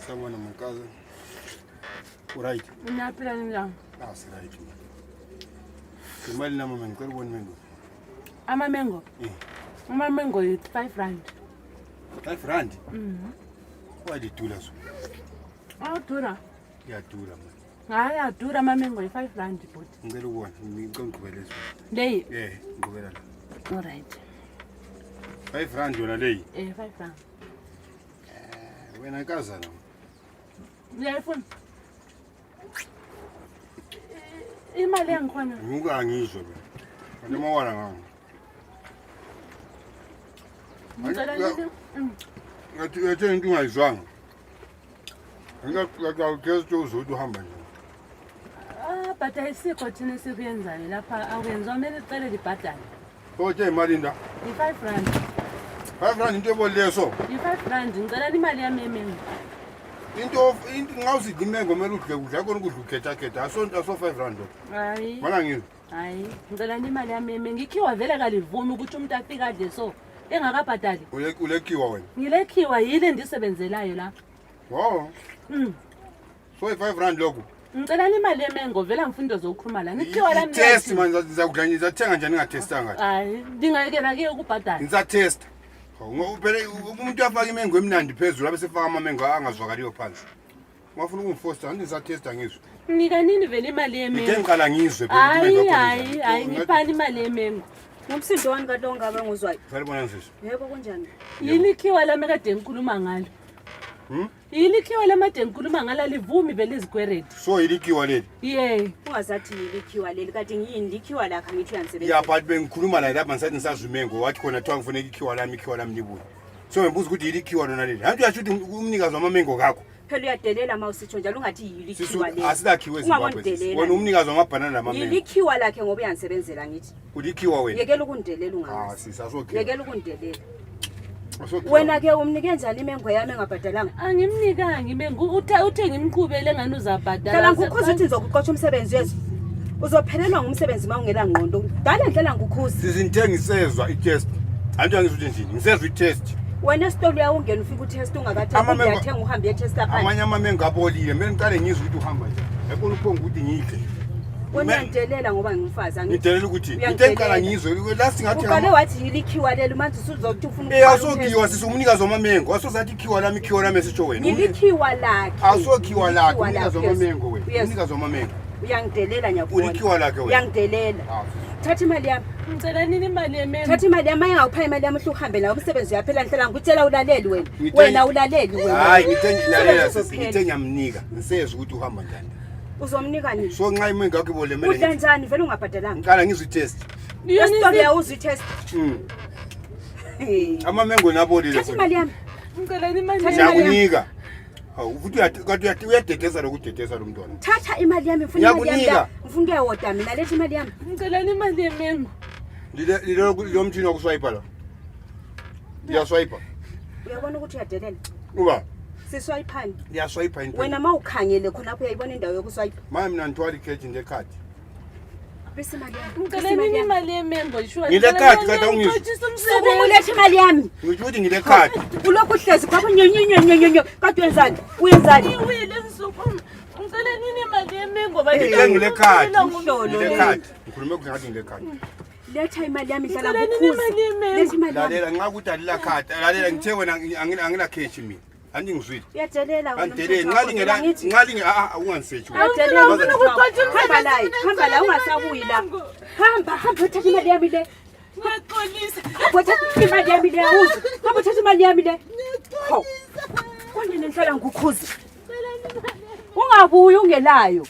Sabona mkazi. Right. Unaphila njani? Si right. Imali nami ngicela ubone mengo. Amamengo? Amamengo is 5 rand. 5 rand? Why didula so? Dura. Iyadura man. Hayi adura amamengo is 5 rand but. Ngicela ubone ngicela eso. Leyi? Ngibela la. All right. 5 rand yona leyi? 5 rand. Wena kaza la. Uyayifuna? Imali yangikhona. Ngikuka ngizwe mina. Kanti mawala ngani? Ngathi into ungayizwanga. Ngiyakugeza uzothi uhamba nje. But ayisikho thina sikuyenzayo lapha akwenziwa kumele icele libhadale. Kodwa imali nda? I5 rand. 5 rand into eboleso. I5 rand ngicela imali yami emengo. Into ngawusithi imengo kumele udle kudla khona ukudla ukhetha aso 5 rand. Hayi. Wala ngizwe. Hayi, ngicela imali yami emengo. Ngikhiwa vele kalivumi ukuthi umuntu afika adle so engakabhadali. Ulekhiwa wena. Ngilekhiwa yile ndisebenzelayo la. Wow. So 5 rand lokho. Ngicela imali emengo vela ngifunda zokukhuluma la. Ngikhiwa la mina. Test man ngizakudla ngizathenga njani ngatestanga. Hayi, ndingayekela ke ukubhadala. Ngizatest. Phela umuntu afaka imengo emnandi phezulu abe sefaka amamengo angazwakaliyo phansi. Ngafuna ukumfosta ngizatesta ngizwe. Nika nini vele imali yemengo? Ngiqala ngizwe Hayi, ngiphani imali yemengo. Nomsindo wani kadonga abanguzwayo. Salibona nsisi. Yebo kunjani? Yilikhiwa lami kade ngikhuluma ngalo. Yilikhiwa lami kade ngikhuluma ngalo livumi vele izikweredi. So yilikhiwa leli. Ungazathi yilikhiwa leli kade ngiyini likhiwa lakha ngithi uyansebenza. But bengikhuluma la lapha ngisathi ngisazi umengo wathi khona kuthiwa ngifuneka ikhiwa lami libuye. So ngibuza ukuthi yilikhiwa lona leli. Hantu uyasho ukuthi umnikazi wamamengo kakho. Phela uyadelela mawusitsho njalo ungathi yilikhiwa leli. Asilakhiwe eZimbabwe. Wena umnikazi wamabhanana namamengo. Yilikhiwa lakhe ngoba uyansebenzela ngithi. Ulikhiwa wena. Yekela ukundelela ungazi. Sisasokhiwa. Yekela ukundelela. Wena ke umnike njani imengo yami engabhadalanga? Angimnikanga imengo. Uthe ngimqhubele ngani uzabhadala. Phela ngikukhuza ukuthi ngizokuqotsha umsebenzi wethu. Uzophelelwa ngumsebenzi mawungela ngqondo. Dala ndlela ngikukhuza. Sizinthengisezwa i-test. Antu angizwe njini? Ngisezwe i-test. Wena stoli uyawungena ufika utest ungabathenga uyathenga uhambe etest apha. Amanye amamengo abolile. Mele ngiqale ngizwe ukuthi uhamba nje. Yabona uphonga ukuthi ngidle. Wena uyandelela ngoba ngimfazi angithi. Ngidelela ukuthi ngithenqala ngizwe last ngathi uqale wathi yilikhiwa leli manje usuzothi ufuna asokhiwa sisumnikazi wamamengo asozathi ikhiwa lami esitsho wena yilikhiwa lakhe asokhiwa lakhe umnikazi wamamengo wena umnikazi wamamengo uyangidelela nyabona ulikhiwa lakhe wena uyangidelela thatha imali yami ngicela nini imali yemengo thatha imali yami ayingawupha imali yami uhambe nawo umsebenzi uyaphela ngihlala ngikutshela ulaleli wena ulaleli wena hayi ngithengilalela ngithengamnika ngisezwe ukuthi uhamba njani uzomnika nini so nxa imengo yakho ibolemele udla njani vele ungabhadalanga ngiqala ngizwe i-test yesitoli yawuza i-test amamengo nabolile thatha imali yami ngicela imali ngiyakunika ufuthi uyadedeza lokudedeza lo mntwana thatha imali yami ngifuna imali yami ngifuna ukuyawoda mina letha imali yami ngicela imali yemengo lo mthini wokuswipa la ngiyaswipa uyabona ukuthi uyadelela uba siswayiphani ngiyaswipa into wena mawukhangele khonapho uyayibona indawo yokuswipa manje mina ngithwala ikhethi ngekhadi bese imali yami ngicela nini imali yemengo sure ngile khadi kade ungizwe ulethe imali yami ngithi ukuthi ngile khadi ulokhu uhlezi kwapho nyonyonyonyonyo kade uyenzani uyile nsuku ngicela nini imali yemengo ngile khadi ngikhulume ngathi ngile khadi letha imali yami hlala ngukhuza letha imali yami lalela nxa ukuthi alila khadi lalela ngithe wena angina khethi mina andingizwile uyadelela wena nqali ungangisethi hamba la ungasabuyi la hamba uthatha imali yami le ngaxolisa uthatha imali yami le awuze hamba uthatha imali yami le ho konke nenhlala ngikukhuza ungabuyi ungelayo